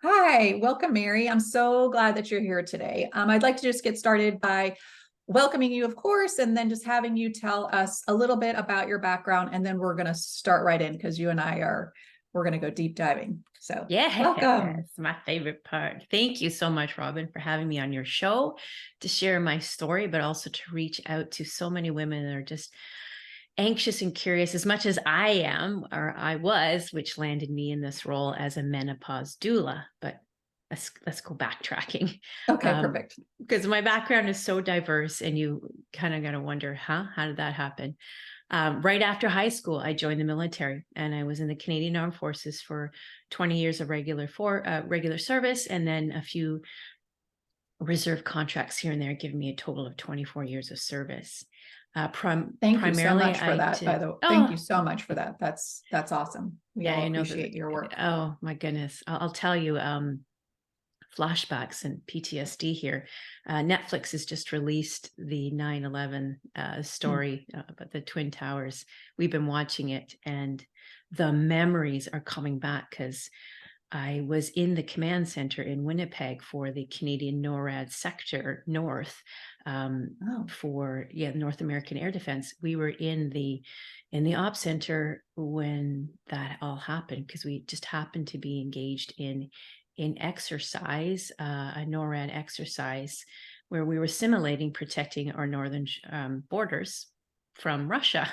Hi, welcome, Mary. I'm so glad that you're here today. I'd like to just get started by welcoming you, of course, and then just having you tell us a little bit about your background, and then we're going to start right in because you and we're going to go deep diving. So, welcome. Yes, my favorite part. Thank you so much, Robin, for having me on your show to share my story, but also to reach out to so many women that are just anxious and curious as much as I am, or I was, which landed me in this role as a menopause doula. But let's go backtracking. Okay, perfect. Because my background is so diverse, and you kind of got to wonder, how did that happen? Right after high school, I joined the military, and I was in the Canadian Armed Forces for 20 years of regular service, and then a few reserve contracts here and there, giving me a total of 24 years of service. Thank you so Primarily, much for I that, by did. the way. Thank Oh, you so much for that. That's awesome. We yeah, all you know, appreciate your work. oh my goodness, I'll tell you. Flashbacks and PTSD here. Netflix has just released the 9/11 story about the Twin Towers. We've been watching it, and the memories are coming back because I was in the command center in Winnipeg for the Canadian NORAD sector north, for North American Air Defense. We were in the op center when that all happened, because we just happened to be engaged in exercise, a NORAD exercise, where we were simulating protecting our northern borders from Russia.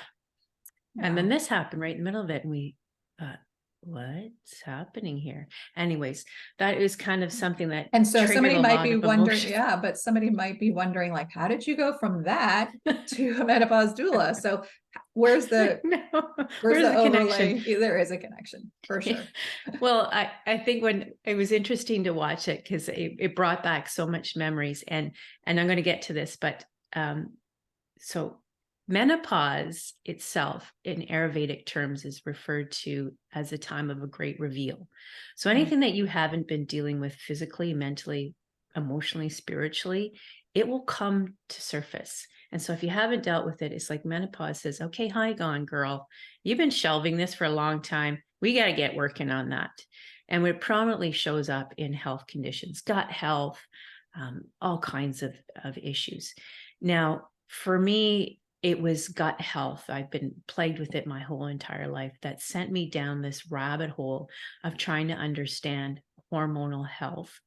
Wow. And then this happened right in the middle of it, and we thought, what's happening here? Anyways, that is kind of something that and so somebody might be wondering, but somebody might be wondering, like, how did you go from that to a menopause doula? So where's the where's the overlay? connection? There is a connection for sure. Well, I think when it was interesting to watch it, because it brought back so much memories, and I'm going to get to this, but so menopause itself in Ayurvedic terms is referred to as a time of a great reveal. So anything that you haven't been dealing with physically, mentally, emotionally, spiritually, it will come to surface. And so if you haven't dealt with it, it's like menopause says, okay, hi, gone girl. You've been shelving this for a long time. We got to get working on that. And it prominently shows up in health conditions, gut health, all kinds of issues. Now, for me, it was gut health. I've been plagued with it my whole entire life. That sent me down this rabbit hole of trying to understand hormonal health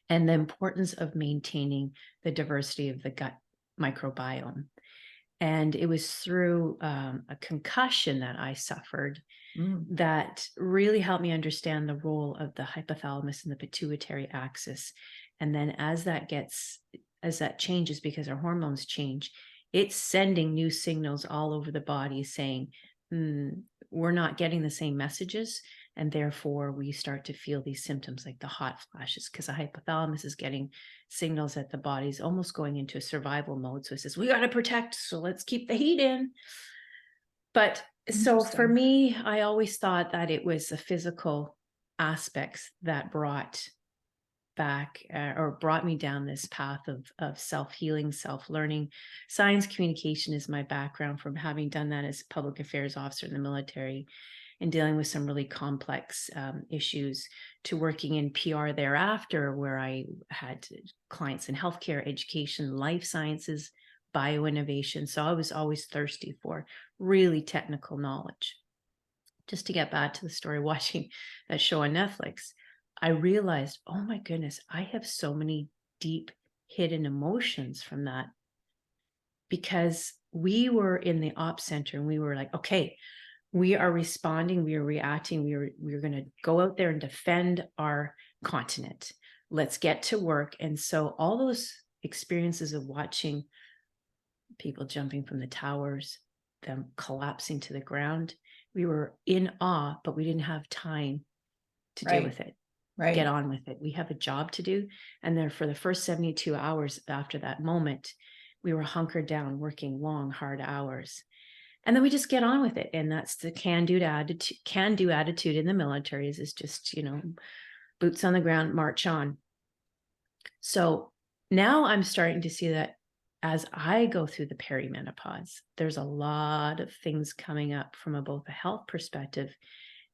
and the importance of maintaining the diversity of the gut microbiome. And it was through a concussion that I suffered that really helped me understand the role of the hypothalamus and the pituitary axis. And then as that changes, because our hormones change, it's sending new signals all over the body saying, we're not getting the same messages. And therefore we start to feel these symptoms like the hot flashes, because the hypothalamus is getting signals that the body's almost going into a survival mode. So it says, we got to protect, so let's keep the heat in. But so for me, I always thought that it was the physical aspects that brought me down this path of self-healing, self-learning. Science communication is my background, from having done that as a public affairs officer in the military and dealing with some really complex issues, to working in PR thereafter, where I had clients in healthcare, education, life sciences, bioinnovation. So I was always thirsty for really technical knowledge. Just to get back to the story, watching that show on Netflix, I realized, oh my goodness, I have so many deep hidden emotions from that, because we were in the op center and we were like, okay, we are responding, we are reacting, we're going to go out there and defend our continent. Let's get to work. And so all those experiences of watching people jumping from the towers, them collapsing to the ground, we were in awe, but we didn't have time to deal with it. Get on with it. We have a job to do. And then for the first 72 hours after that moment, we were hunkered down, working long, hard hours. And then we just get on with it. And that's the can-do attitude in the military, is just, boots on the ground, march on. So now I'm starting to see that as I go through the perimenopause, there's a lot of things coming up from both a health perspective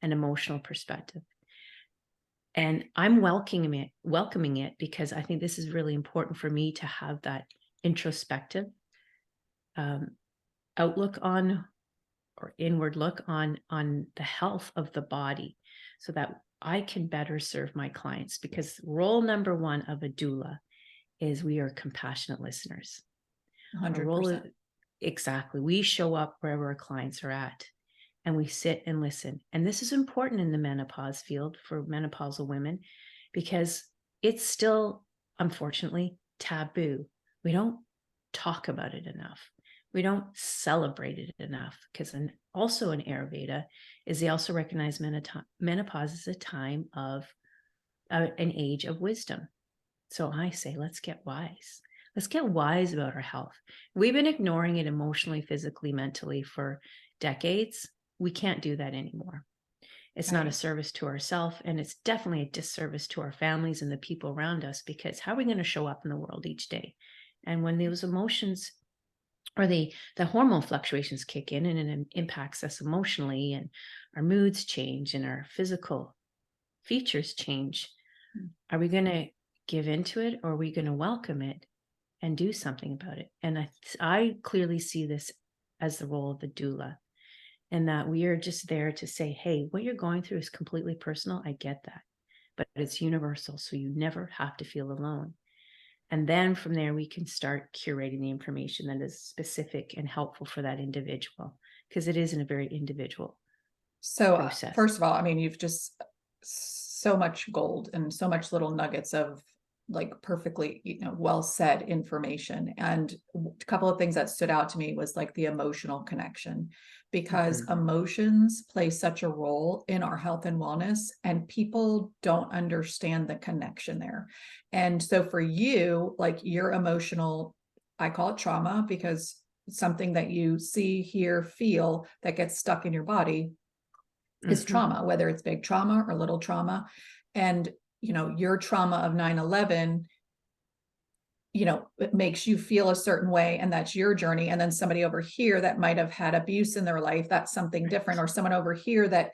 and emotional perspective. And I'm welcoming it because I think this is really important for me to have that introspective outlook on, or inward look on the health of the body, so that I can better serve my clients. Because role number one of a doula is we are compassionate listeners. 100%. Exactly. We show up wherever our clients are at, and we sit and listen. And this is important in the menopause field for menopausal women, because it's still, unfortunately, taboo. We don't talk about it enough. We don't celebrate it enough, because also in Ayurveda is they also recognize menopause as a time of an age of wisdom. So I say, let's get wise. Let's get wise about our health. We've been ignoring it emotionally, physically, mentally for decades. We can't do that anymore. It's not a service to ourselves, and it's definitely a disservice to our families and the people around us, because how are we going to show up in the world each day? And when those emotions or the hormone fluctuations kick in, and it impacts us emotionally, and our moods change and our physical features change, are we going to give into it, or are we going to welcome it and do something about it? And I clearly see this as the role of the doula, and that we are just there to say, hey, what you're going through is completely personal. I get that, but it's universal. So you never have to feel alone. And then from there, we can start curating the information that is specific and helpful for that individual, because it is in a very individual process. First of all, I mean, you've just so much gold and so much little nuggets of like perfectly, well said information. And a couple of things that stood out to me was like the emotional connection, because emotions play such a role in our health and wellness, and people don't understand the connection there. And so for you, like your emotional, I call it trauma, because it's something that you see, hear, feel that gets stuck in your body is trauma, whether it's big trauma or little trauma. And your trauma of 9/11, it makes you feel a certain way, and that's your journey. And then somebody over here that might have had abuse in their life, that's something different. Or someone over here that,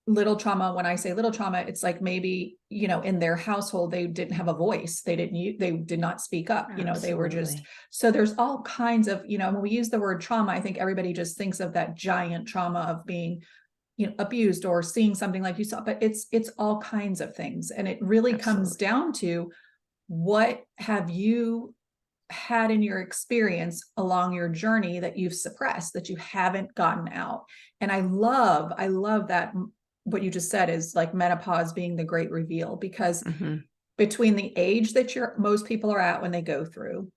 little trauma, when I say little trauma, it's like maybe, in their household, they didn't have a voice. They did not speak up, they were just, so there's all kinds of, when we use the word trauma, I think everybody just thinks of that giant trauma of being abused or seeing something like you saw, but it's all kinds of things. And it really comes down to, what have you had in your experience along your journey that you've suppressed, that you haven't gotten out? And I love that what you just said is like menopause being the great reveal, because between the age that most people are at when they go through,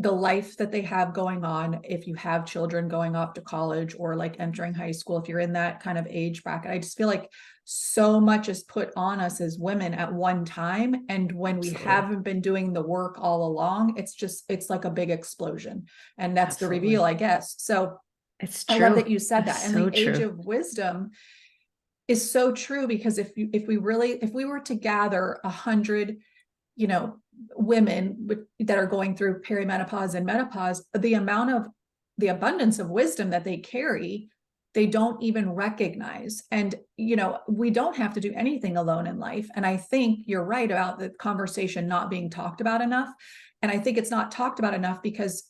the life that they have going on, if you have children going off to college or like entering high school, if you're in that kind of age bracket, I just feel like so much is put on us as women at one time. And when we haven't been doing the work all along, it's like a big explosion. And that's the reveal, I guess. So it's true. I love that you said that. And so the age of wisdom is so true, because if we were to gather 100, women that are going through perimenopause and menopause, the abundance of wisdom that they carry, they don't even recognize. And, we don't have to do anything alone in life. And I think you're right about the conversation not being talked about enough. And I think it's not talked about enough because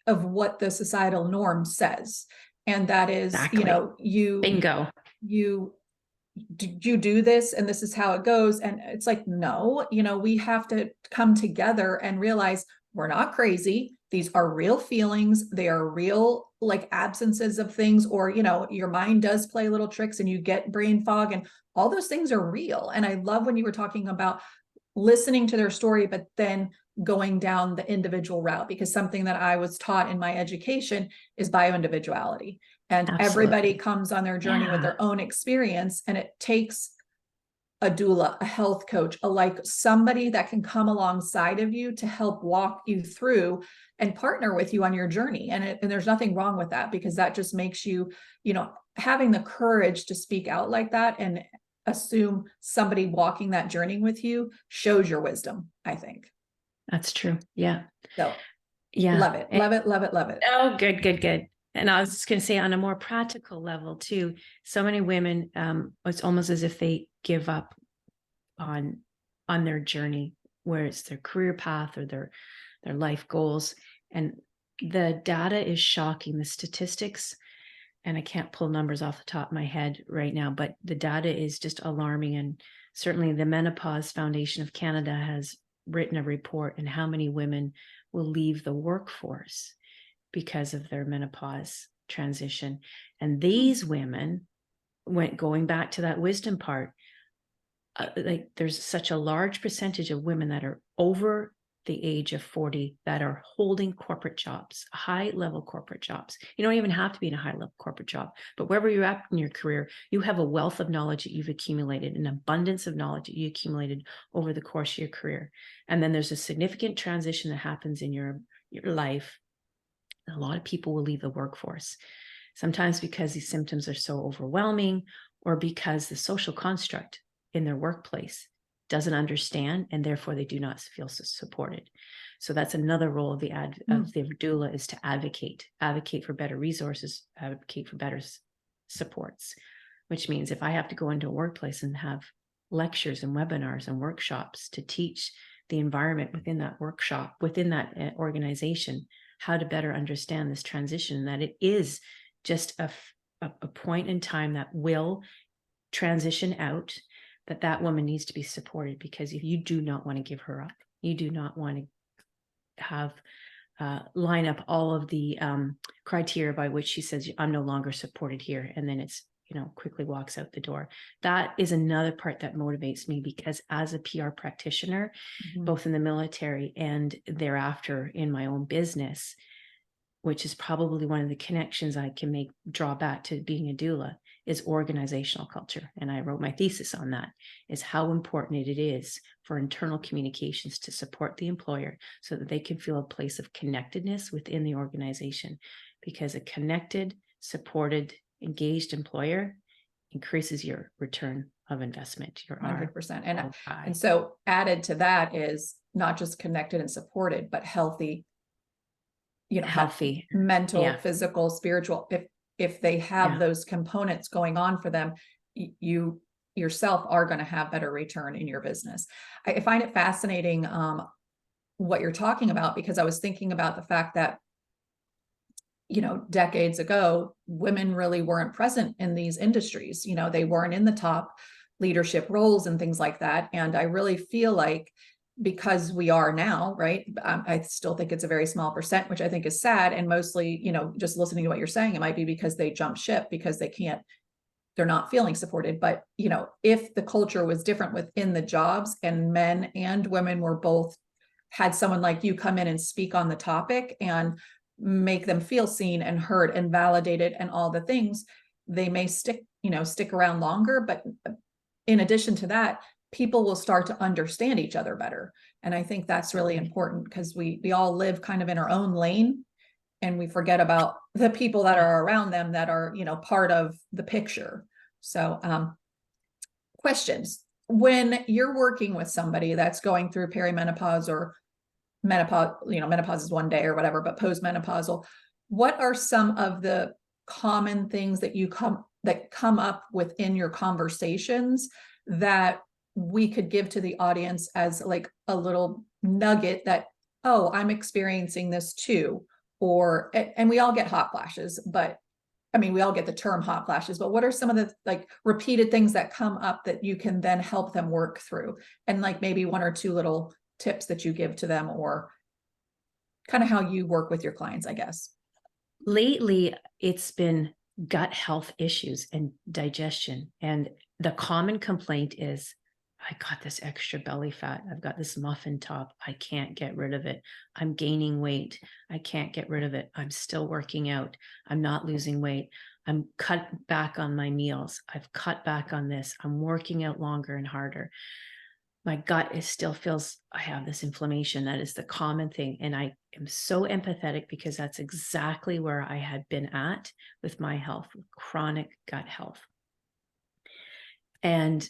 of what the societal norm says. And that is, bingo, you do this and this is how it goes. And it's like, no, we have to come together and realize we're not crazy. These are real feelings. They are real, like absences of things, or, your mind does play little tricks and you get brain fog, and all those things are real. And I love when you were talking about listening to their story, but then going down the individual route, because something that I was taught in my education is bioindividuality. And everybody comes on their journey with their own experience. And it takes a doula, a health coach, somebody that can come alongside of you to help walk you through and partner with you on your journey. And there's nothing wrong with that, because that just makes you, having the courage to speak out like that and assume somebody walking that journey with you shows your wisdom, I think. That's true. Yeah. So yeah. Love it. Oh, good. And I was just going to say, on a more practical level too, so many women, it's almost as if they give up on their journey, where it's their career path or their life goals. And the data is shocking, the statistics, and I can't pull numbers off the top of my head right now, but the data is just alarming. And certainly the Menopause Foundation of Canada has written a report on how many women will leave the workforce because of their menopause transition. And these women, going back to that wisdom part, like there's such a large percentage of women that are over the age of 40 that are holding corporate jobs, high level corporate jobs. You don't even have to be in a high level corporate job, but wherever you're at in your career, you have a wealth of knowledge that you've accumulated, an abundance of knowledge that you accumulated over the course of your career. And then there's a significant transition that happens in your life. A lot of people will leave the workforce, sometimes because these symptoms are so overwhelming, or because the social construct in their workplace doesn't understand, and therefore they do not feel supported. So that's another role of the doula, is to advocate for better resources, advocate for better supports, which means if I have to go into a workplace and have lectures and webinars and workshops to teach the environment within that workshop, within that organization, how to better understand this transition, that it is just a point in time that will transition out, that woman needs to be supported, because if you do not want to give her up, you do not want to have line up all of the criteria by which she says, I'm no longer supported here, and then it's, quickly walks out the door. That is another part that motivates me, because as a PR practitioner, both in the military and thereafter in my own business, which is probably one of the connections I can draw back to being a doula, is organizational culture. And I wrote my thesis on that, is how important it is for internal communications to support the employer so that they can feel a place of connectedness within the organization, because a connected, supported, engaged employer increases your return of investment. Your 100%. And so added to that is not just connected and supported, but healthy, healthy mental, physical, spiritual. If they have those components going on for them, you yourself are going to have better return in your business. I find it fascinating what you're talking about, because I was thinking about the fact that decades ago, women really weren't present in these industries. They weren't in the top leadership roles and things like that. And I really feel like, because we are now, right? I still think it's a very small percent, which I think is sad. And mostly, just listening to what you're saying, it might be because they jumped ship, because they're not feeling supported. But, if the culture was different within the jobs, and men and women were both, had someone like you come in and speak on the topic and make them feel seen and heard and validated and all the things, they may stick around longer. But in addition to that, people will start to understand each other better. And I think that's really important, because we all live kind of in our own lane, and we forget about the people that are around them that are, part of the picture. So questions. When you're working with somebody that's going through perimenopause or menopause, menopause is one day or whatever, but postmenopausal, what are some of the common things that come up within your conversations that we could give to the audience as like a little nugget that, oh, I'm experiencing this too? Or, and we all get hot flashes, but we all get the term hot flashes, but what are some of the repeated things that come up that you can then help them work through? And maybe one or two little tips that you give to them, or kind of how you work with your clients, I guess. Lately, it's been gut health issues and digestion. And the common complaint is, I got this extra belly fat. I've got this muffin top. I can't get rid of it. I'm gaining weight. I can't get rid of it. I'm still working out. I'm not losing weight. I'm cut back on my meals. I've cut back on this. I'm working out longer and harder. My gut still feels I have this inflammation. That is the common thing. And I am so empathetic, because that's exactly where I had been at with my health, with chronic gut health. And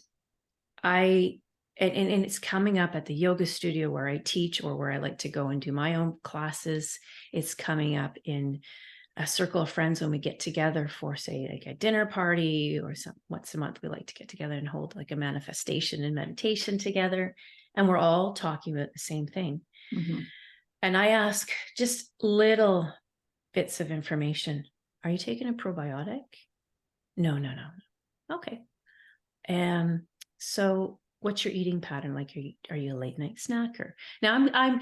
it's coming up at the yoga studio where I teach, or where I like to go and do my own classes. It's coming up in a circle of friends when we get together for, say, like a dinner party or once a month, we like to get together and hold like a manifestation and meditation together. And we're all talking about the same thing. Mm-hmm. And I ask just little bits of information. Are you taking a probiotic? No. Okay. So what's your eating pattern? Like, are you a late night snacker? Now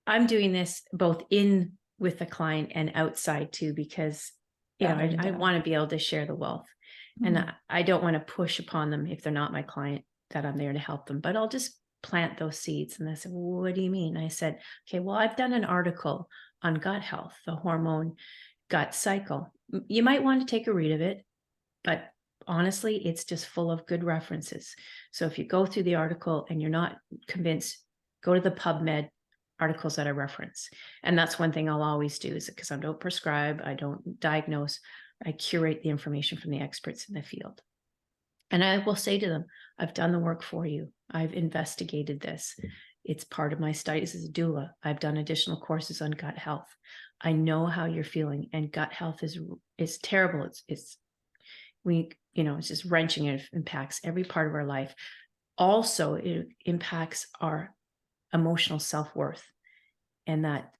I'm doing this both in with the client and outside too, because, I want to be able to share the wealth. Mm-hmm. And I don't want to push upon them if they're not my client, that I'm there to help them, but I'll just plant those seeds. And they said, well, what do you mean? I said, okay, well, I've done an article on gut health, the hormone gut cycle. You might want to take a read of it, but honestly, it's just full of good references. So if you go through the article and you're not convinced, go to the PubMed articles that I reference. And that's one thing I'll always do, is because I don't prescribe, I don't diagnose, I curate the information from the experts in the field. And I will say to them, I've done the work for you. I've investigated this. It's part of my studies as a doula. I've done additional courses on gut health. I know how you're feeling, and gut health is terrible. It's just wrenching. It impacts every part of our life. Also, it impacts our emotional self-worth, and that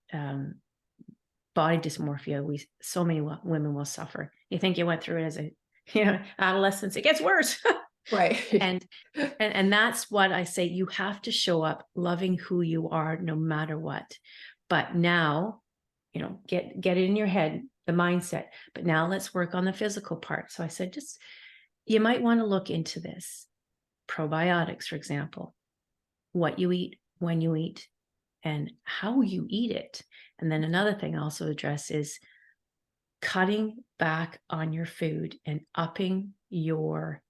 body dysmorphia. So many women will suffer. You think you went through it as a adolescence, it gets worse. Right. And that's what I say. You have to show up loving who you are no matter what. But now, get it in your head, the mindset. But now let's work on the physical part. So I said, you might want to look into this. Probiotics, for example, what you eat, when you eat, and how you eat it. And then another thing I also address is cutting back on your food and upping your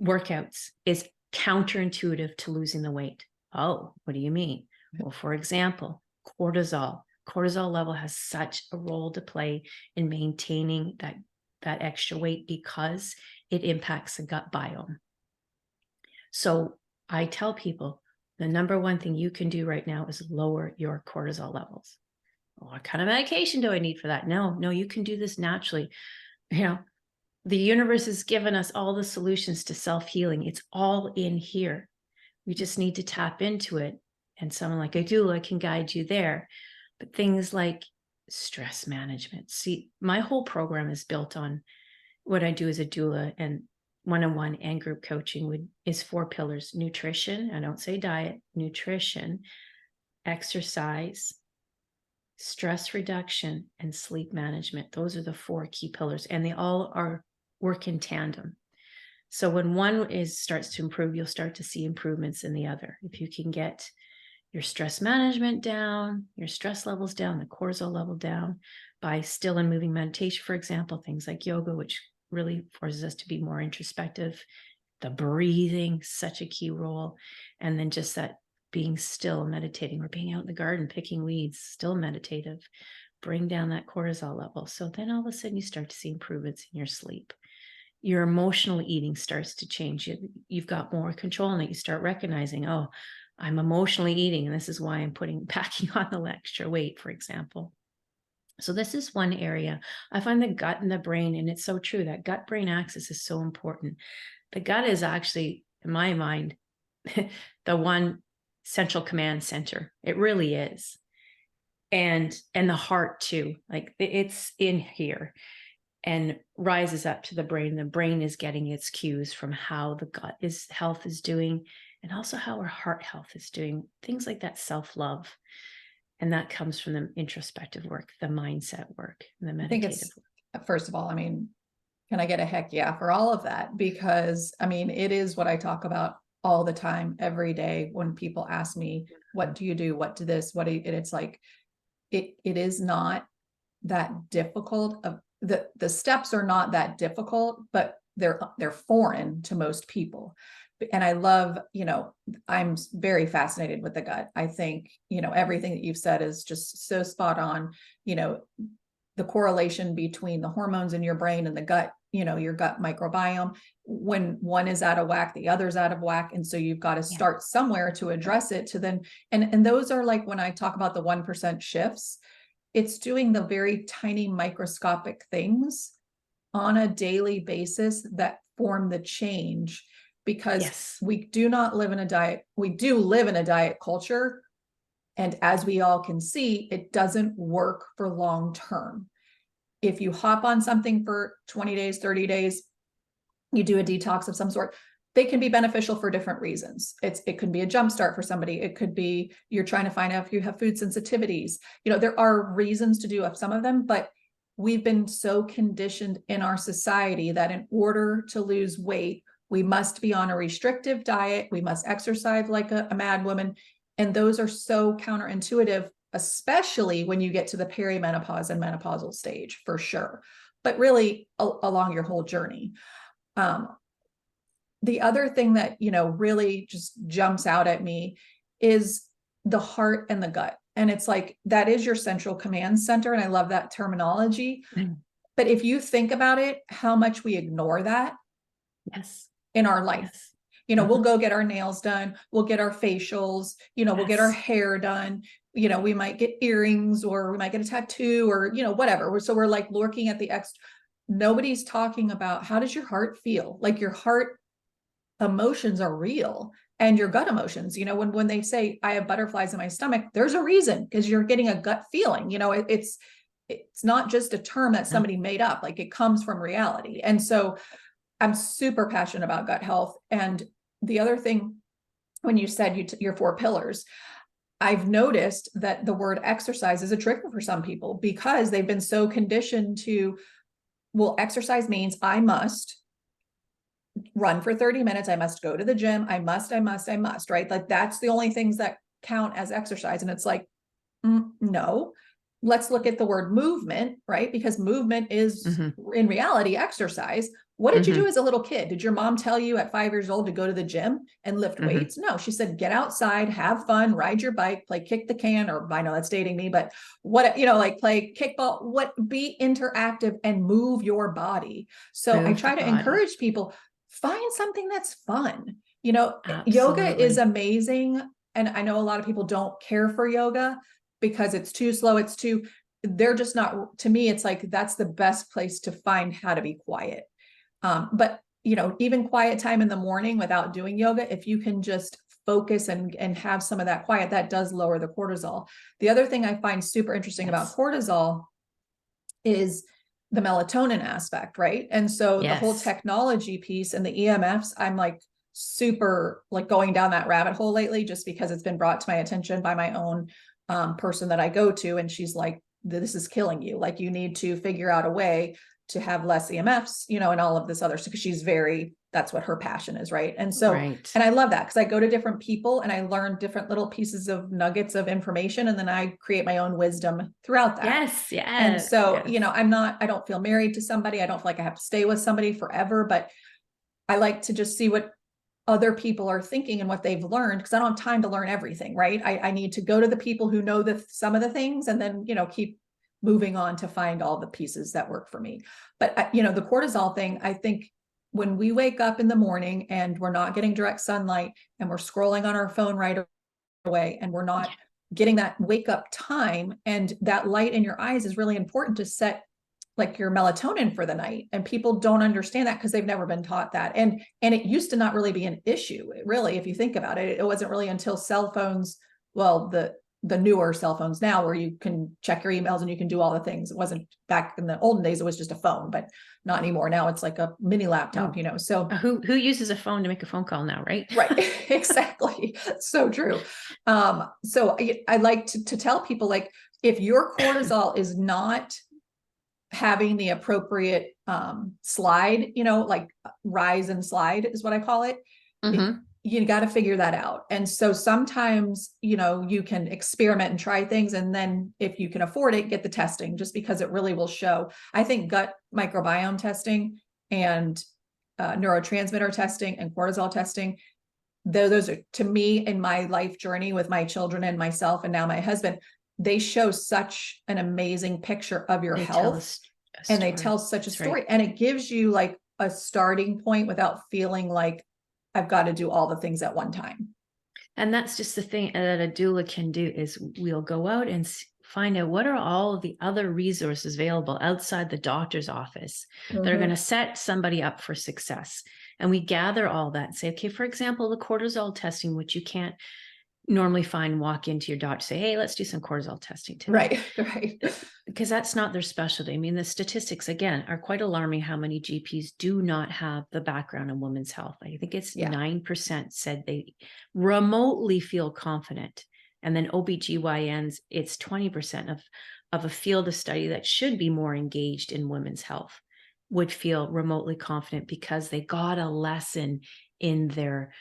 workouts is counterintuitive to losing the weight. Oh, what do you mean? Well, for example, cortisol. Cortisol level has such a role to play in maintaining that extra weight, because it impacts the gut biome. So I tell people the number one thing you can do right now is lower your cortisol levels. What kind of medication do I need for that? No, you can do this naturally. The universe has given us all the solutions to self-healing. It's all in here. We just need to tap into it. And someone like a doula can guide you there. But things like stress management. See, my whole program is built on what I do as a doula, and one-on-one and group coaching is 4 pillars: nutrition. I don't say diet, nutrition, exercise, stress reduction, and sleep management. Those are the 4 key pillars, and they all work in tandem. So when one starts to improve, you'll start to see improvements in the other. If you can get your stress management down, your stress levels down, the cortisol level down by still and moving meditation, for example, things like yoga, which really forces us to be more introspective, the breathing, such a key role, and then just that being still, meditating, or being out in the garden picking weeds, still meditative, bring down that cortisol level. So then all of a sudden you start to see improvements in your sleep. Your emotional eating starts to change. You've got more control in it. You start recognizing, oh, I'm emotionally eating, and this is why I'm packing on the extra weight, for example. So this is one area. I find the gut and the brain, and it's so true, that gut-brain axis is so important. The gut is actually, in my mind, the one central command center. It really is. And the heart too, like it's in here and rises up to the brain. The brain is getting its cues from how the gut health is doing, and also how our heart health is doing. Things like that self-love. And that comes from the introspective work, the mindset work, and the meditative work. First of all, can I get a heck yeah for all of that? Because it is what I talk about all the time, every day, when people ask me, what do you do? What do this? It's like, it is not that difficult. The steps are not that difficult, but they're foreign to most people. And I love, I'm very fascinated with the gut. I think, everything that you've said is just so spot on. The correlation between the hormones in your brain and the gut, your gut microbiome. When one is out of whack, the other's out of whack. And so you've got to start somewhere to address it, to then, and those are like, when I talk about the 1% shifts, it's doing the very tiny microscopic things on a daily basis that form the change, because we do not live in a diet. We do live in a diet culture. And as we all can see, it doesn't work for long term. If you hop on something for 20 days, 30 days, you do a detox of some sort, they can be beneficial for different reasons. It could be a jump start for somebody. It could be you're trying to find out if you have food sensitivities. There are reasons to do some of them, but we've been so conditioned in our society that in order to lose weight, we must be on a restrictive diet. We must exercise like a mad woman. And those are so counterintuitive, especially when you get to the perimenopause and menopausal stage, for sure, but really along your whole journey. The other thing that, really just jumps out at me is the heart and the gut. And it's like, that is your central command center. And I love that terminology. But if you think about it, how much we ignore that in our life. We'll go get our nails done. We'll get our facials, we'll get our hair done. We might get earrings, or we might get a tattoo, or, whatever. So we're like looking at the nobody's talking about, how does your heart feel? Like, your heart emotions are real, and your gut emotions, when they say I have butterflies in my stomach, there's a reason, because you're getting a gut feeling. It's not just a term that somebody made up, like, it comes from reality. And so I'm super passionate about gut health. And the other thing, when you said your 4 pillars, I've noticed that the word exercise is a trigger for some people, because they've been so conditioned to, well, exercise means I must run for 30 minutes. I must go to the gym. I must, right? Like, that's the only things that count as exercise. And it's like, no, let's look at the word movement, right? Because movement is in reality exercise. What did you do as a little kid? Did your mom tell you at 5 years old to go to the gym and lift weights? No, she said, get outside, have fun, ride your bike, play kick the can, or I know that's dating me, but what, like play kickball, be interactive and move your body. So I try to encourage people, find something that's fun. Yoga is amazing. And I know a lot of people don't care for yoga because it's too slow. They're just not, to me, it's like, that's the best place to find how to be quiet. But even quiet time in the morning without doing yoga, if you can just focus and have some of that quiet, that does lower the cortisol. The other thing I find super interesting about cortisol is the melatonin aspect, right? And so the whole technology piece and the EMFs, I'm like super like going down that rabbit hole lately, just because it's been brought to my attention by my own person that I go to. And she's like, this is killing you. Like, you need to figure out a way to have less EMFs, and all of this other stuff, because that's what her passion is. Right. And so, and I love that, because I go to different people and I learn different little pieces of nuggets of information, and then I create my own wisdom throughout that. And so, I don't feel married to somebody. I don't feel like I have to stay with somebody forever, but I like to just see what other people are thinking and what they've learned, because I don't have time to learn everything. Right. I need to go to the people who know some of the things, and then, keep moving on to find all the pieces that work for me. But, the cortisol thing, I think when we wake up in the morning and we're not getting direct sunlight and we're scrolling on our phone right away, and we're not getting that wake up time, and that light in your eyes is really important to set like your melatonin for the night. And people don't understand that because they've never been taught that. And it used to not really be an issue. Really, if you think about it, it wasn't really until cell phones, well, the newer cell phones now, where you can check your emails and you can do all the things. It wasn't back in the olden days, it was just a phone, but not anymore. Now it's like a mini laptop, so who uses a phone to make a phone call now, right? Right. Exactly. So true. So I like to tell people, like, if your cortisol is not having the appropriate slide, like rise and slide is what I call it. You got to figure that out. And so sometimes, you can experiment and try things. And then if you can afford it, get the testing, just because it really will show. I think gut microbiome testing and neurotransmitter testing and cortisol testing, those are, to me, in my life journey with my children and myself, and now my husband, they show such an amazing picture of your health, and they tell such a story. And it gives you like a starting point without feeling like I've got to do all the things at one time. And that's just the thing that a doula can do, is we'll go out and find out what are all of the other resources available outside the doctor's office that are going to set somebody up for success. And we gather all that and say, okay, for example, the cortisol testing, which you can't normally find, walk into your doctor, say, hey, let's do some cortisol testing today. Right. Because that's not their specialty. I mean, the statistics, again, are quite alarming how many GPs do not have the background in women's health. I think it's 9% said they remotely feel confident. And then OBGYNs, it's 20% of a field of study that should be more engaged in women's health would feel remotely confident because they got a lesson in their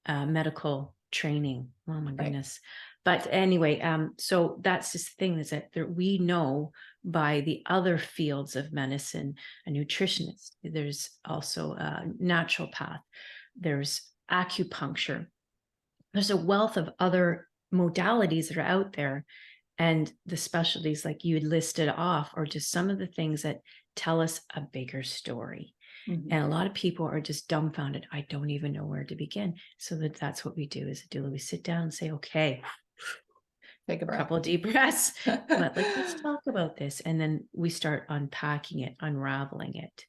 medical training. Oh my goodness. But anyway, so that's just the thing, is that we know by the other fields of medicine, a nutritionist, there's also a naturopath, there's acupuncture, there's a wealth of other modalities that are out there. And the specialties like you had listed off are just some of the things that tell us a bigger story. And a lot of people are just dumbfounded. I don't even know where to begin. So that's what we do as a doula. We sit down and say, okay, take a breath, couple of deep breaths, but let's talk about this. And then we start unpacking it, unraveling it.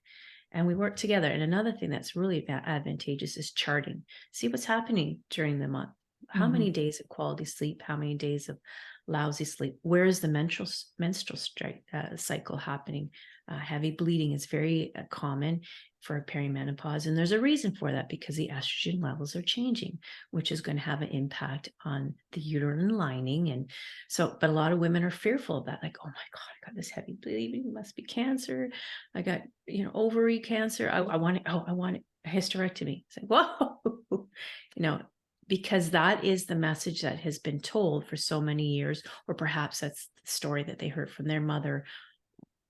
And we work together. And another thing that's really advantageous is charting. See what's happening during the month. How many days of quality sleep? How many days of lousy sleep? Where is the menstrual cycle happening? Heavy bleeding is very common for perimenopause. And there's a reason for that, because the estrogen levels are changing, which is going to have an impact on the uterine lining. And so, but a lot of women are fearful of that. Like, oh my God, I got this heavy bleeding, it must be cancer. I got, ovary cancer. I want a hysterectomy. It's like, whoa, because that is the message that has been told for so many years, or perhaps that's the story that they heard from their mother,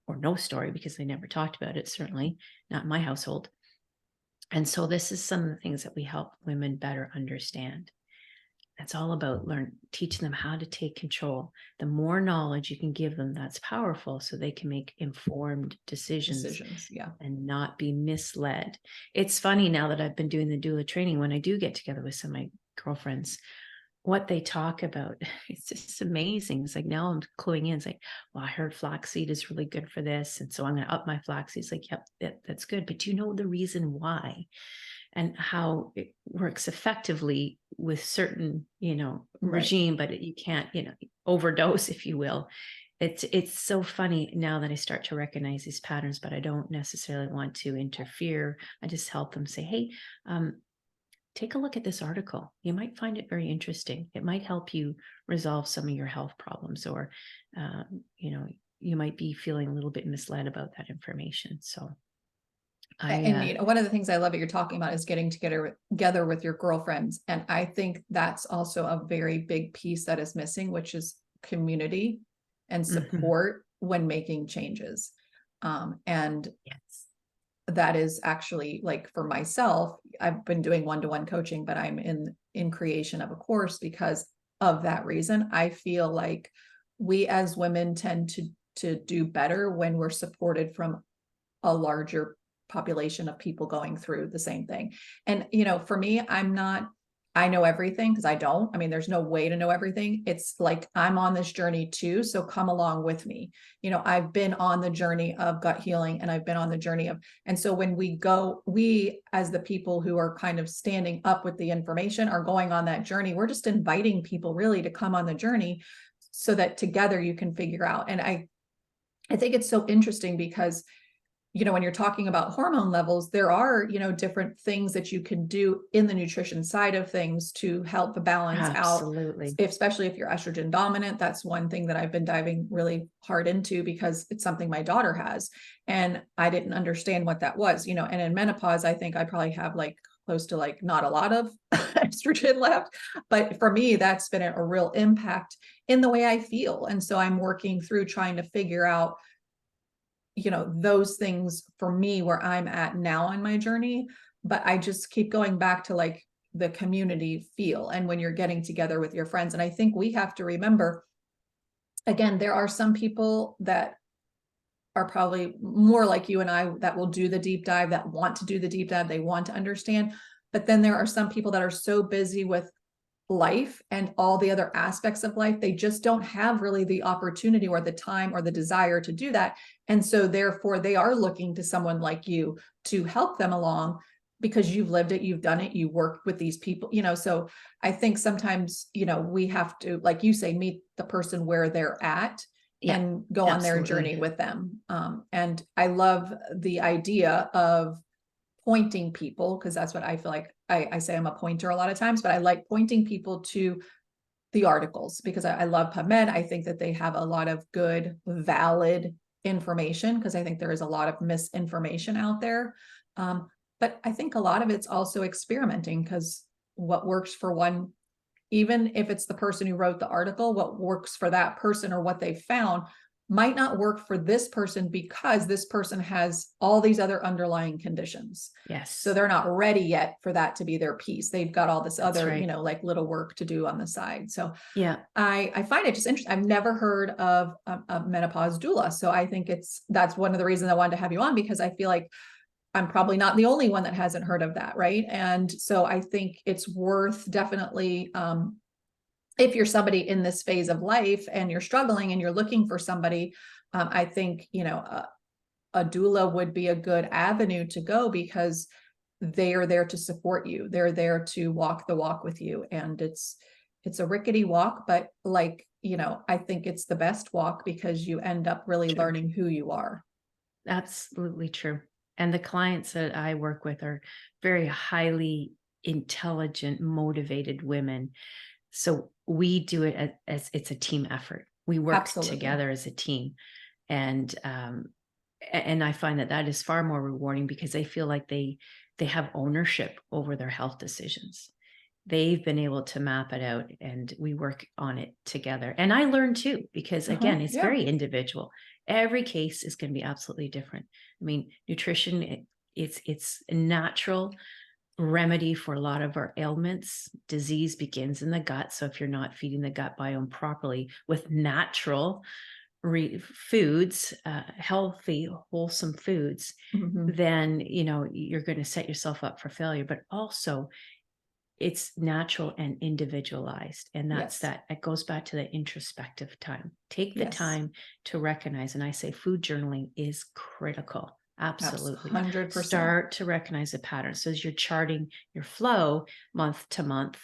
or no story because they never talked about it, certainly not in my household. And so this is some of the things that we help women better understand. It's all about teaching them how to take control. The more knowledge you can give them, that's powerful, so they can make informed decisions and not be misled. It's funny, now that I've been doing the doula training, when I do get together with some of my girlfriends, what they talk about, it's just amazing. It's like, now I'm cluing in. It's like, well, I heard flaxseed is really good for this, and so I'm going to up my flaxseed. It's like, yep, that's good. But do you know the reason why and how it works effectively with certain, regime, but you can't, overdose, if you will. It's so funny now that I start to recognize these patterns, but I don't necessarily want to interfere. I just help them say, hey, take a look at this article. You might find it very interesting. It might help you resolve some of your health problems, or, you might be feeling a little bit misled about that information. So one of the things I love that you're talking about is getting together with your girlfriends. And I think that's also a very big piece that is missing, which is community and support when making changes. And yes, that is actually, like, for myself, I've been doing one-to-one coaching, but I'm in creation of a course because of that reason. I feel like we as women tend to do better when we're supported from a larger population of people going through the same thing. And, for me, I know everything, because I don't. I mean, there's no way to know everything. It's like, I'm on this journey too, so come along with me. I've been on the journey of gut healing, and I've been on the journey of, and so when we as the people who are kind of standing up with the information are going on that journey, we're just inviting people really to come on the journey so that together you can figure out. And I think it's so interesting because, when you're talking about hormone levels, there are, different things that you can do in the nutrition side of things to help balance out, especially if you're estrogen dominant. That's one thing that I've been diving really hard into, because it's something my daughter has, and I didn't understand what that was, and in menopause, I think I probably have close to not a lot of estrogen left. But for me, that's been a real impact in the way I feel. And so I'm working through trying to figure out, those things for me where I'm at now on my journey. But I just keep going back to the community feel, and when you're getting together with your friends. And I think we have to remember, again, there are some people that are probably more like you and I that will do the deep dive, that want to do the deep dive, they want to understand. But then there are some people that are so busy with life and all the other aspects of life. They just don't have really the opportunity or the time or the desire to do that. And so therefore they are looking to someone like you to help them along, because you've lived it, you've done it, you worked with these people, so I think sometimes, we have to, like you say, meet the person where they're at Yeah, and go on their absolutely. journey with them. And I love the idea of pointing people, because that's what I feel like I say I'm a pointer a lot of times, but I like pointing people to the articles because I love PubMed. I think that they have a lot of good, valid information, because I think there is a lot of misinformation out there. But I think a lot of it's also experimenting, because what works for one, even if it's the person who wrote the article, what works for that person or what they found might not work for this person, because this person has all these other underlying conditions. Yes. So they're not ready yet for that to be their piece. They've got all this other, right. like little work to do on the side. So Yeah. I find it just interesting. I've never heard of a menopause doula. So I think that's one of the reasons I wanted to have you on, because I feel like I'm probably not the only one that hasn't heard of that. Right. And so I think it's worth definitely, if you're somebody in this phase of life and you're struggling and you're looking for somebody, I think, a doula would be a good avenue to go, because they are there to support you. They're there to walk the walk with you. And it's a rickety walk, but I think it's the best walk, because you end up really True. learning who you are. Absolutely true. And the clients that I work with are very highly intelligent, motivated women. So we do it as it's a team effort. We work Absolutely. together as a team. And I find that is far more rewarding, because they feel like they have ownership over their health decisions. They've been able to map it out, and we work on it together. And I learn too, because again, it's very individual. Every case is going to be absolutely different. I mean, nutrition, it's a natural remedy for a lot of our ailments. Disease begins in the gut. So if you're not feeding the gut biome properly with natural foods, healthy, wholesome foods, then, you're going to set yourself up for failure. But also, it's natural and individualized. And that's it goes back to the introspective time. Take the time to recognize. And I say food journaling is critical. Absolutely. 100%. Start to recognize a pattern. So as you're charting your flow month to month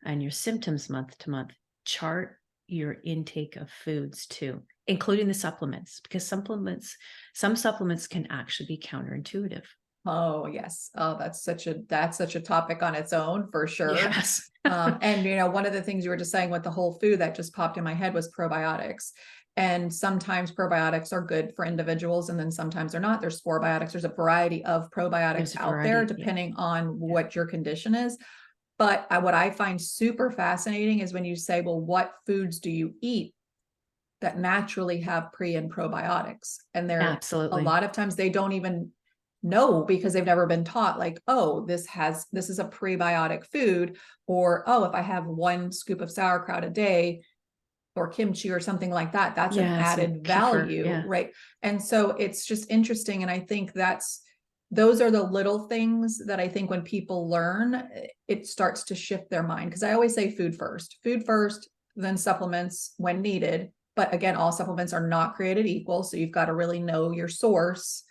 and your symptoms month to month, chart your intake of foods too, including the supplements, because some supplements can actually be counterintuitive. Oh, yes. Oh, that's such a topic on its own, for sure. Yes. And one of the things you were just saying with the whole food that just popped in my head was probiotics. And sometimes probiotics are good for individuals, and then sometimes they're not. There's probiotics. There's a variety of probiotics out there, depending on what your condition is. But what I find super fascinating is when you say, well, what foods do you eat that naturally have pre and probiotics? And Absolutely. a lot of times they don't even know, because they've never been taught, like, oh, this is a prebiotic food, or, oh, if I have 1 scoop of sauerkraut a day or kimchi or something like that, that's an added value. Right. And so it's just interesting. And I think those are the little things that I think when people learn, it starts to shift their mind. Because I always say food first, then supplements when needed. But again, all supplements are not created equal. So you've got to really know your source,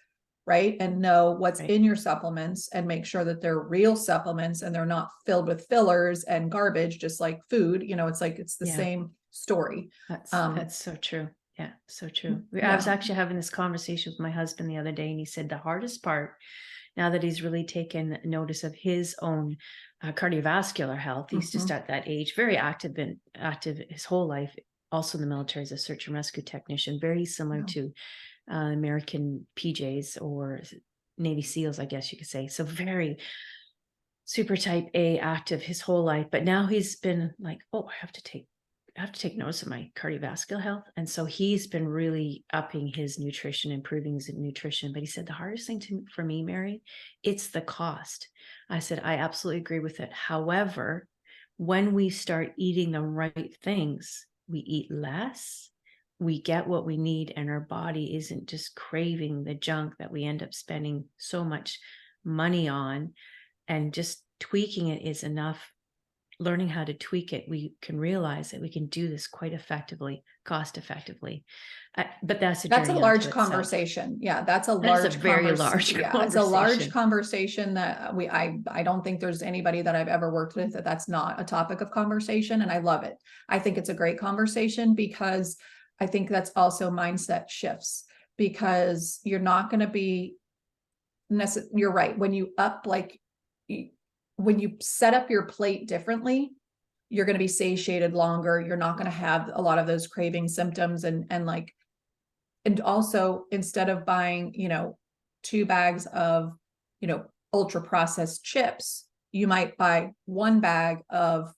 right? And know what's in your supplements, and make sure that they're real supplements and they're not filled with fillers and garbage, just like food. It's the same story. That's so true. Yeah, so true. I was actually having this conversation with my husband the other day, and he said the hardest part, now that he's really taken notice of his own cardiovascular health, he's just at that age, very active his whole life, also in the military as a search and rescue technician, very similar to American PJs or Navy SEALs, I guess you could say. So very super type A active his whole life. But now he's been like, oh, I have to take notice of my cardiovascular health. And so he's been really upping his nutrition, improving his nutrition. But he said, the hardest thing for me, Mary, it's the cost. I said, I absolutely agree with it. However, when we start eating the right things, we eat less, we get what we need, and our body isn't just craving the junk that we end up spending so much money on, and just tweaking it is enough. learning how to tweak it, we can realize that we can do this quite effectively, cost effectively. But that's a That's a journey large unto itself. conversation. Yeah, that's a That is a large very large Yeah, it's a large conversation. conversation that I don't think there's anybody that I've ever worked with that that's not a topic of conversation, and I love it. I think it's a great conversation because I think that's also mindset shifts, because you're not going to be you're right. When you when you set up your plate differently, you're going to be satiated longer. You're not going to have a lot of those craving symptoms and also, instead of buying, 2 bags of, ultra processed chips, you might buy 1 bag of,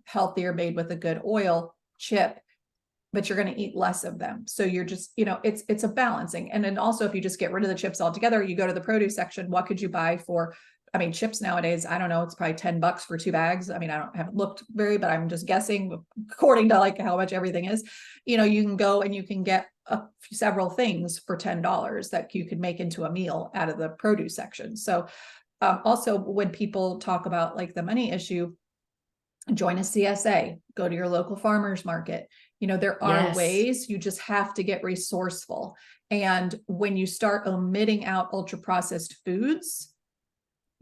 healthier, made with a good oil chip, but you're going to eat less of them. So you're just, it's a balancing. And then also, if you just get rid of the chips altogether, you go to the produce section, what could you buy for? I mean, chips nowadays, I don't know, it's probably $10 for 2 bags. I mean, haven't looked but I'm just guessing according to like how much everything is. You can go and you can get several things for $10 that you could make into a meal out of the produce section. So also, when people talk about like the money issue, join a CSA, go to your local farmers market. There are ways, you just have to get resourceful. And when you start omitting out ultra processed foods,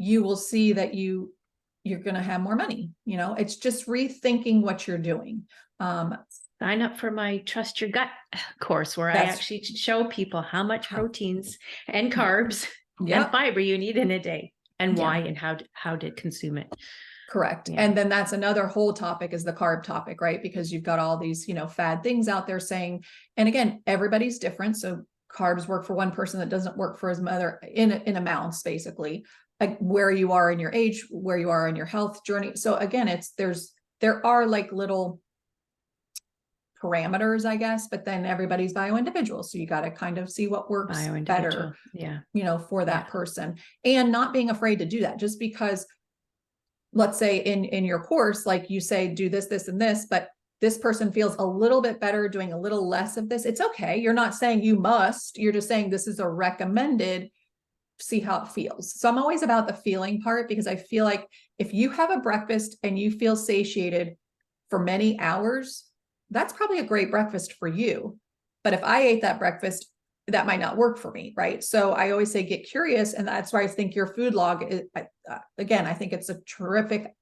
you will see that you're going to have more money. It's just rethinking what you're doing. Sign up for my Trust Your Gut course, where I actually show people how much proteins and carbs and fiber you need in a day, and why, and how to consume it. Correct. Yeah. And then that's another whole topic, is the carb topic, right? Because you've got all these, fad things out there saying, and again, everybody's different. So carbs work for one person that doesn't work for his mother in amounts, basically, like where you are in your age, where you are in your health journey. So again, there are like little parameters, I guess, but then everybody's bio-individual. So you got to kind of see what works better, for that person, and not being afraid to do that. Just because, let's say in your course, like you say, do this, this, and this, but this person feels a little bit better doing a little less of this. It's okay. You're not saying you must, you're just saying this is a recommended, see how it feels. So I'm always about the feeling part, because I feel like if you have a breakfast and you feel satiated for many hours, that's probably a great breakfast for you. But if I ate that breakfast, that might not work for me, right? So I always say, get curious. And that's why I think your food log is, again, I think it's a terrific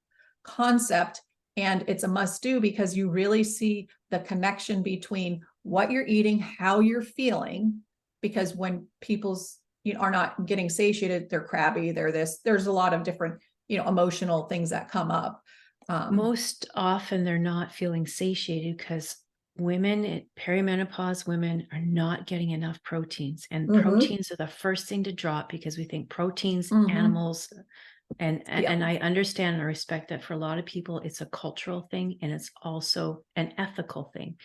concept, and it's a must do, because you really see the connection between what you're eating, how you're feeling. Because when people's, are not getting satiated, they're crabby, there's a lot of different, emotional things that come up. Most often they're not feeling satiated because perimenopause women are not getting enough proteins, and proteins are the first thing to drop, because we think proteins, animals, and I understand and I respect that for a lot of people, it's a cultural thing, and it's also an ethical thing.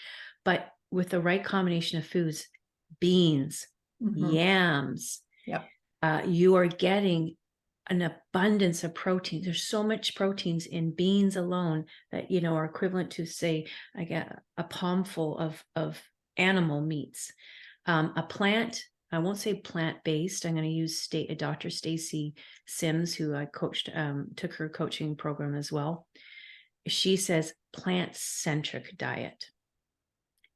But with the right combination of foods, beans, yams, you are getting an abundance of protein. There's so much proteins in beans alone that, are equivalent to, say, I get a palmful of animal meats. A plant, I won't say plant-based. I'm going to use Dr. Stacy Sims, who I coached, took her coaching program as well. She says plant-centric diet.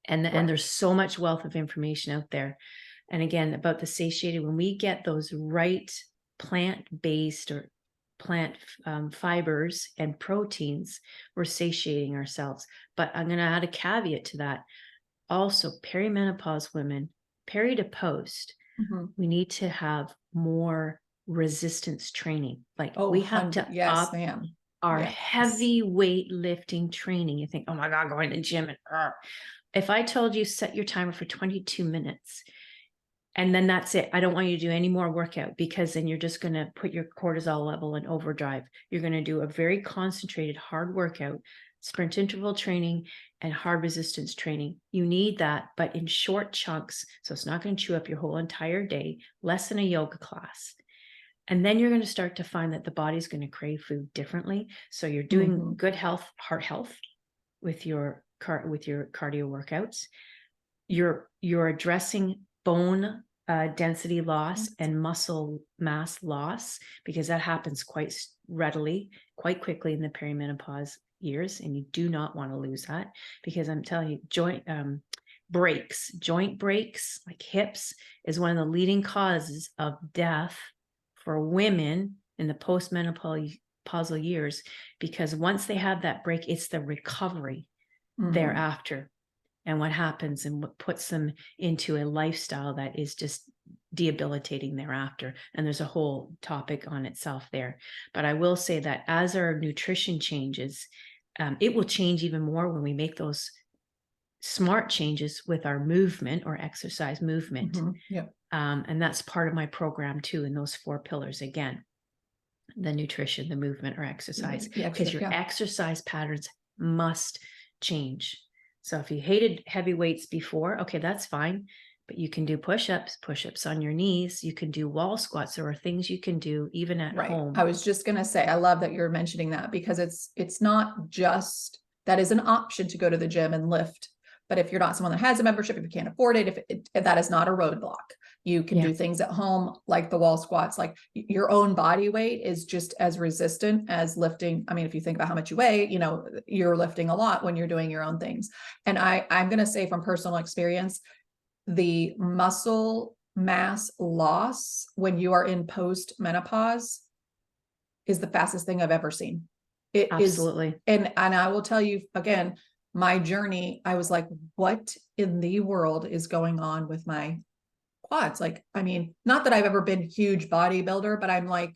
And there's so much wealth of information out there. And again, about the satiated, when we get those right plant-based or plant fibers and proteins, we're satiating ourselves. But I'm going to add a caveat to that. Also, perimenopause women, peri to post, we need to have more resistance training. Like we have to up our heavy weight lifting training. You think, oh my God, going to the gym. And if I told you set your timer for 22 minutes, and then that's it. I don't want you to do any more workout, because then you're just going to put your cortisol level in overdrive. You're going to do a very concentrated, hard workout, sprint interval training, and hard resistance training. You need that, but in short chunks. So it's not going to chew up your whole entire day, less than a yoga class. And then you're going to start to find that the body's going to crave food differently. So you're doing good health, heart health with your cardio workouts. You're addressing bone density loss and muscle mass loss, because that happens quite readily, quite quickly in the perimenopause years, and you do not want to lose that, because I'm telling you, joint breaks, like hips, is one of the leading causes of death for women in the postmenopausal years, because once they have that break, it's the recovery thereafter, and what happens and what puts them into a lifestyle that is just debilitating thereafter. And there's a whole topic on itself there. But I will say that as our nutrition changes, it will change even more when we make those smart changes with our movement or exercise movement. And that's part of my program too, in those 4 pillars. Again, the nutrition, the movement, or exercise, because your exercise patterns must change. So if you hated heavy weights before, okay, that's fine, but you can do push-ups on your knees. You can do wall squats. There are things you can do even at home. I was just going to say, I love that you're mentioning that, because it's not just, that is an option to go to the gym and lift. But if you're not someone that has a membership, if you can't afford it, if that is not a roadblock, you can do things at home, like the wall squats. Like, your own body weight is just as resistant as lifting. I mean, if you think about how much you weigh, you know, you're lifting a lot when you're doing your own things. And I'm going to say from personal experience, the muscle mass loss when you are in post menopause is the fastest thing I've ever seen. It Absolutely. And I will tell you again, my journey, I was like, what in the world is going on with my quads? Like, I mean, not that I've ever been a huge bodybuilder, but I'm like,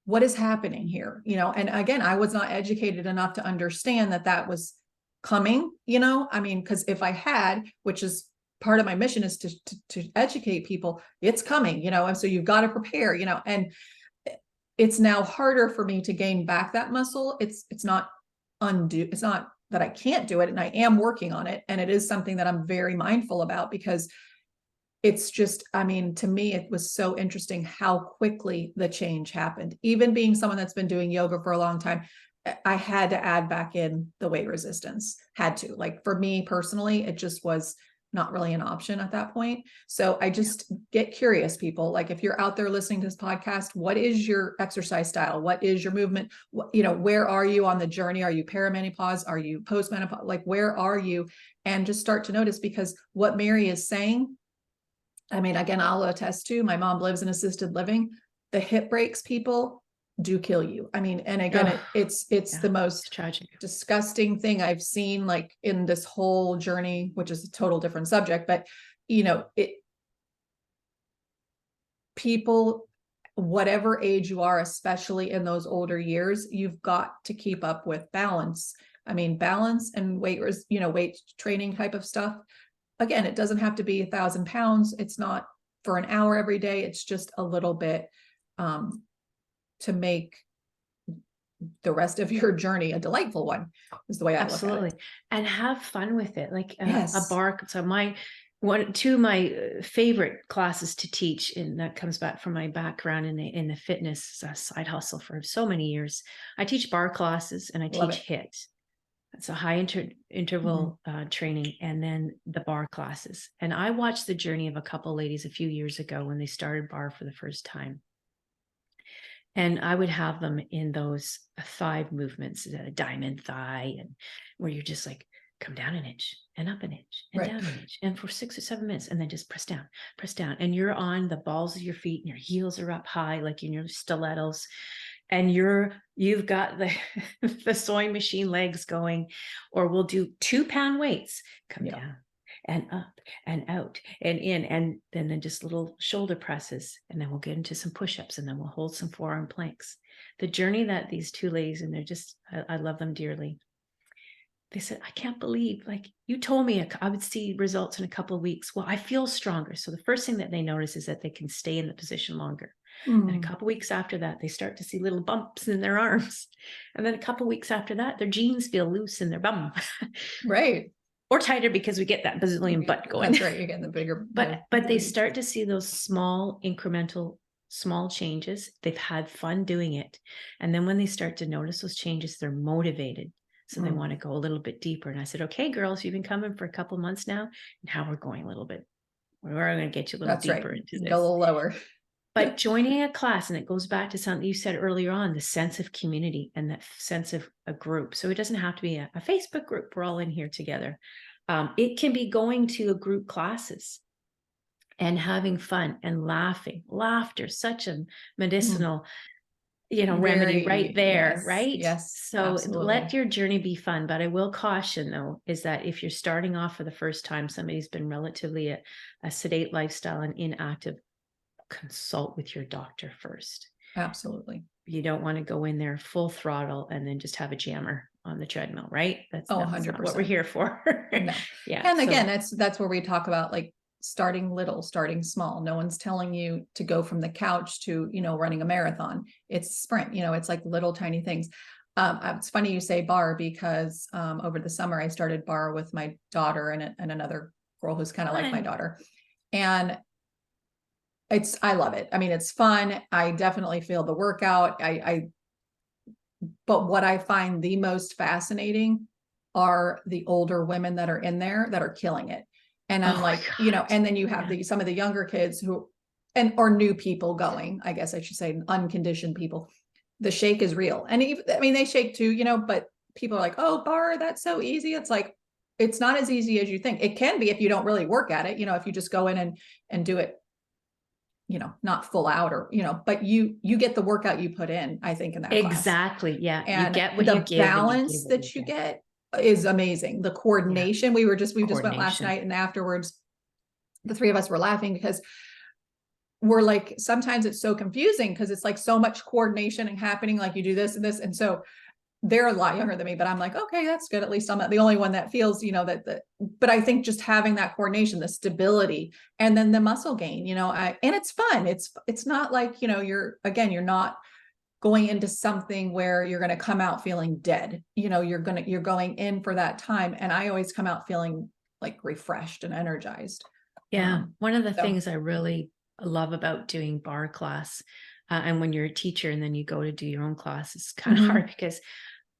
what is happening here? You know, and again, I was not educated enough to understand that that was coming, you know, I mean, because if I had, which is part of my mission, is to educate people, it's coming, you know, and so you've got to prepare, you know, and it's now harder for me to gain back that muscle. It's not it's not that I can't do it, and I am working on it. And it is something that I'm very mindful about, because it's just, I mean, to me, it was so interesting how quickly the change happened. Even being someone that's been doing yoga for a long time, I had to add back in the weight resistance, had to. Like, for me personally, it just was not really an option at that point. So I just get curious, people, like, if you're out there listening to this podcast, what is your exercise style? What is your movement? You know, where are you on the journey? Are you perimenopause? Are you postmenopause? Like, where are you? And just start to notice, because what Mary is saying, I mean, again, I'll attest to, my mom lives in assisted living. The hip breaks, people, do kill you. I mean, and again, it's the most tragic, disgusting thing I've seen, like, in this whole journey, which is a total different subject, but you know, people, whatever age you are, especially in those older years, you've got to keep up with balance. I mean, balance and weight training type of stuff. Again, it doesn't have to be 1,000 pounds. It's not for an hour every day. It's just a little bit, to make the rest of your journey a delightful one, is the way I look at it. And have fun with it. Like Yes. a bar. So two of my favorite classes to teach, and that comes back from my background in the fitness side hustle for so many years. I teach bar classes, and I teach HIIT. It's a high interval training, and then the bar classes. And I watched the journey of a couple ladies a few years ago when they started bar for the first time. And I would have them in those thigh movements, diamond thigh, and where you're just like, come down an inch and up an inch and down an inch, and for 6 or 7 minutes, and then just press down. And you're on the balls of your feet, and your heels are up high, like in your stilettos. And you've got the sewing machine legs going, or we'll do 2-pound weights, come down and up and out and in, and then just little shoulder presses, and then we'll get into some push-ups, and then we'll hold some forearm planks. The journey that these two ladies, and I love them dearly. They said, I can't believe, like, you told me I would see results in a couple of weeks. Well, I feel stronger. So the first thing that they notice is that they can stay in the position longer. And a couple of weeks after that, they start to see little bumps in their arms. And then a couple of weeks after that, their jeans feel loose in their bum. Right. Or tighter, because we get that bazillion butt going. That's right. You're getting the bigger. But they start to see those small incremental small changes. They've had fun doing it. And then when they start to notice those changes, they're motivated. So they want to go a little bit deeper. And I said, okay, girls, you've been coming for a couple of months now. Now we're going a little bit. We're going to get you a little deeper into this. Go a little lower. But joining a class, and it goes back to something you said earlier on, the sense of community and that sense of a group. So it doesn't have to be a Facebook group. We're all in here together. It can be going to a group classes and having fun and laughing. Laughter, such a medicinal, remedy right there, Yes, right? yes, So absolutely. let your journey be fun. But I will caution, though, is that if you're starting off for the first time, somebody's been relatively a sedate lifestyle and inactive, consult with your doctor first. Absolutely. You don't want to go in there full throttle and then just have a jammer on the treadmill, right? That's 100%. not what we're here for. No. Yeah. And again, that's where we talk about like starting little, starting small. No one's telling you to go from the couch to, running a marathon. It's sprint, it's like little tiny things. It's funny you say bar because over the summer I started bar with my daughter and another girl who's kind of like my daughter. And I love it. I mean, it's fun. I definitely feel the workout. But what I find the most fascinating are the older women that are in there that are killing it. And I'm and then you have some of the younger kids or new people going, I guess I should say, unconditioned people. The shake is real. And they shake too, but people are like, oh, bar, that's so easy. It's like, it's not as easy as you think. It can be if you don't really work at it, if you just go in and do it, not full out but you get the workout you put in, I think, in that class. Exactly. Yeah. And you get what the you give balance that you get is amazing. The coordination. We just went last night, and afterwards the three of us were laughing because we're like, sometimes it's so confusing because it's like so much coordination and happening, like you do this and this. And so they're a lot younger than me, but I'm like, okay, that's good. At least I'm not the only one that feels, but I think just having that coordination, the stability, and then the muscle gain, and it's fun. It's not like, you're not going into something where you're going to come out feeling dead. You're going in for that time. And I always come out feeling like refreshed and energized. Yeah. One of the things I really love about doing bar class, and when you're a teacher and then you go to do your own class, it's kind of hard because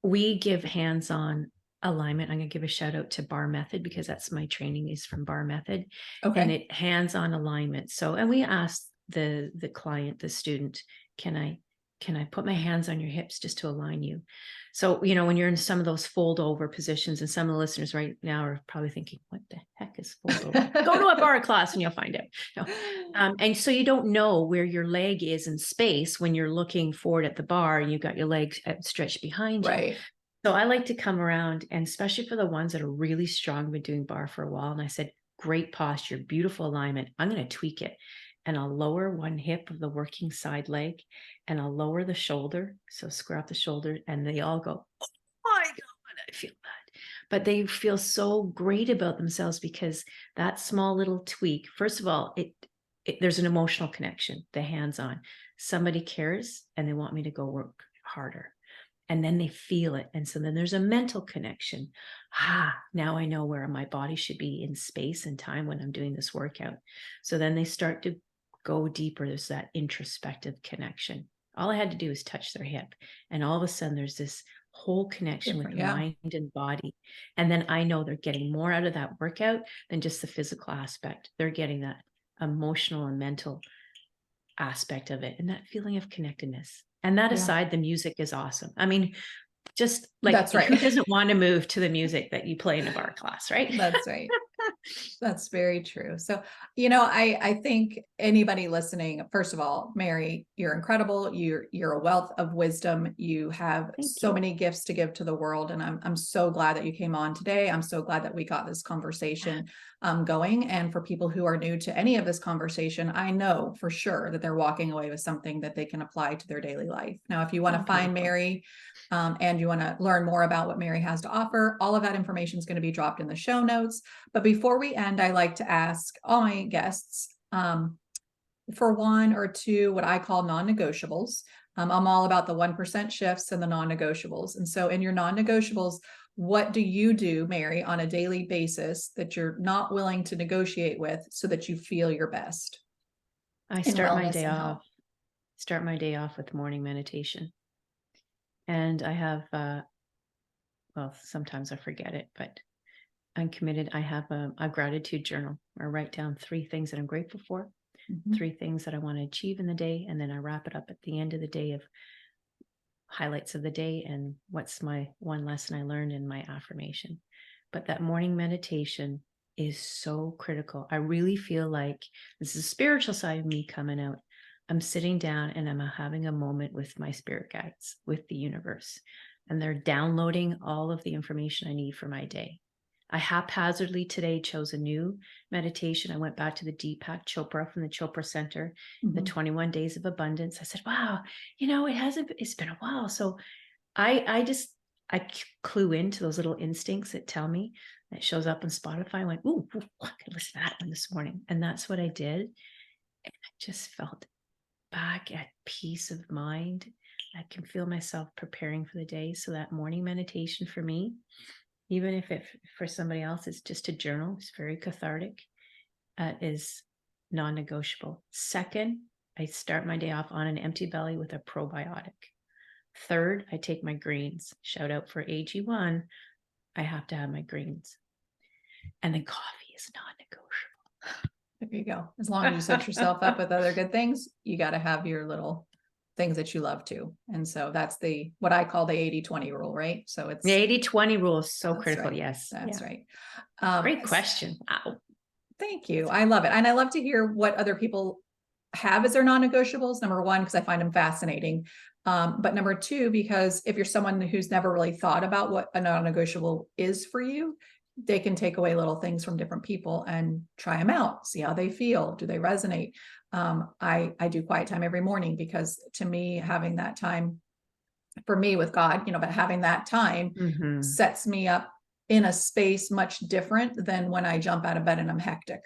we give hands-on alignment. I'm going to give a shout out to Bar Method because that's my training is from Bar Method. Okay. And it hands-on alignment. So, and we ask the client, the student, can I put my hands on your hips just to align you? So, when you're in some of those fold over positions, and some of the listeners right now are probably thinking, what the heck is fold over? Go to a bar class and you'll find out. And so you don't know where your leg is in space when you're looking forward at the bar and you've got your legs stretched behind you. Right. So I like to come around, and especially for the ones that are really strong, been doing bar for a while. And I said, great posture, beautiful alignment. I'm going to tweak it. And I'll lower one hip of the working side leg and I'll lower the shoulder. So square up the shoulder, and they all go, oh my God, I feel that. But they feel so great about themselves because that small little tweak, first of all, there's an emotional connection, the hands-on. Somebody cares and they want me to go work harder. And then they feel it. And so then there's a mental connection. Now I know where my body should be in space and time when I'm doing this workout. So then they start to go deeper. There's that introspective connection. All I had to do is touch their hip. And all of a sudden there's this whole connection with mind and body. And then I know they're getting more out of that workout than just the physical aspect. They're getting that emotional and mental aspect of it and that feeling of connectedness. And that aside, the music is awesome. I mean, just like, that's right. Who doesn't want to move to the music that you play in a bar class, right? That's right. That's very true. So, I think anybody listening, first of all, Mary, you're incredible. You're a wealth of wisdom. You have so many gifts to give to the world. And I'm so glad that you came on today. I'm so glad that we got this conversation going. And for people who are new to any of this conversation, I know for sure that they're walking away with something that they can apply to their daily life. Now, if you want to find Mary, and you want to learn more about what Mary has to offer, all of that information is going to be dropped in the show notes. But before we end, I like to ask all my guests for one or two, what I call non-negotiables. I'm all about the 1% shifts and the non-negotiables. And so in your non-negotiables, what do you do, Mary, on a daily basis that you're not willing to negotiate with so that you feel your best? I start my day off with morning meditation. And I have, sometimes I forget it, but I'm committed. I have a gratitude journal where I write down 3 things that I'm grateful for. Mhm. 3 things that I want to achieve in the day. And then I wrap it up at the end of the day of highlights of the day and what's my one lesson I learned in my affirmation. But that morning meditation is so critical. I really feel like this is a spiritual side of me coming out. I'm sitting down and I'm having a moment with my spirit guides, with the universe, and they're downloading all of the information I need for my day. I haphazardly today chose a new meditation. I went back to the Deepak Chopra from the Chopra Center, the Mhm. 21 Days of Abundance. I said, wow, it's been a while. So I clue into those little instincts that tell me. It shows up on Spotify. I went, ooh, I could listen to that one this morning. And that's what I did. And I just felt back at peace of mind. I can feel myself preparing for the day. So that morning meditation for me, even if it for somebody else it's just a journal, it's very cathartic, is non-negotiable. Second, I start my day off on an empty belly with a probiotic. Third, I take my greens. Shout out for AG1. I have to have my greens. And then coffee is non-negotiable. There you go. As long as you set yourself up with other good things, you got to have your little things that you love too. And so that's what I call the 80-20 rule, right? So it's The 80-20 rule is so that's critical. right. Yes. That's Yeah. right. Great question. Wow. Thank you. I love it. And I love to hear what other people have as their non-negotiables. Number one, because I find them fascinating. But number two, because if you're someone who's never really thought about what a non-negotiable is for you, they can take away little things from different people and try them out, see how they feel. Do they resonate? I do quiet time every morning because to me, having that time for me with God, but having that time Mhm. sets me up in a space much different than when I jump out of bed and I'm hectic.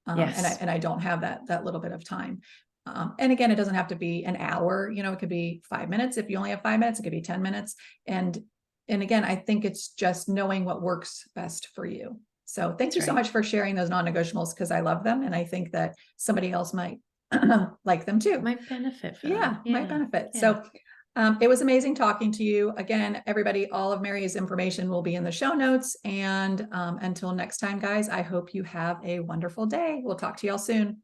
Yes. And I don't have that little bit of time. And again, it doesn't have to be an hour, it could be 5 minutes. If you only have 5 minutes, it could be 10 minutes. And again, I think it's just knowing what works best for you. So thank you so much for sharing those non-negotiables because I love them. And I think that somebody else might like them too. Might benefit from Yeah, them. might benefit. Yeah. So it was amazing talking to you. Again, everybody, all of Mary's information will be in the show notes. And until next time, guys, I hope you have a wonderful day. We'll talk to y'all soon.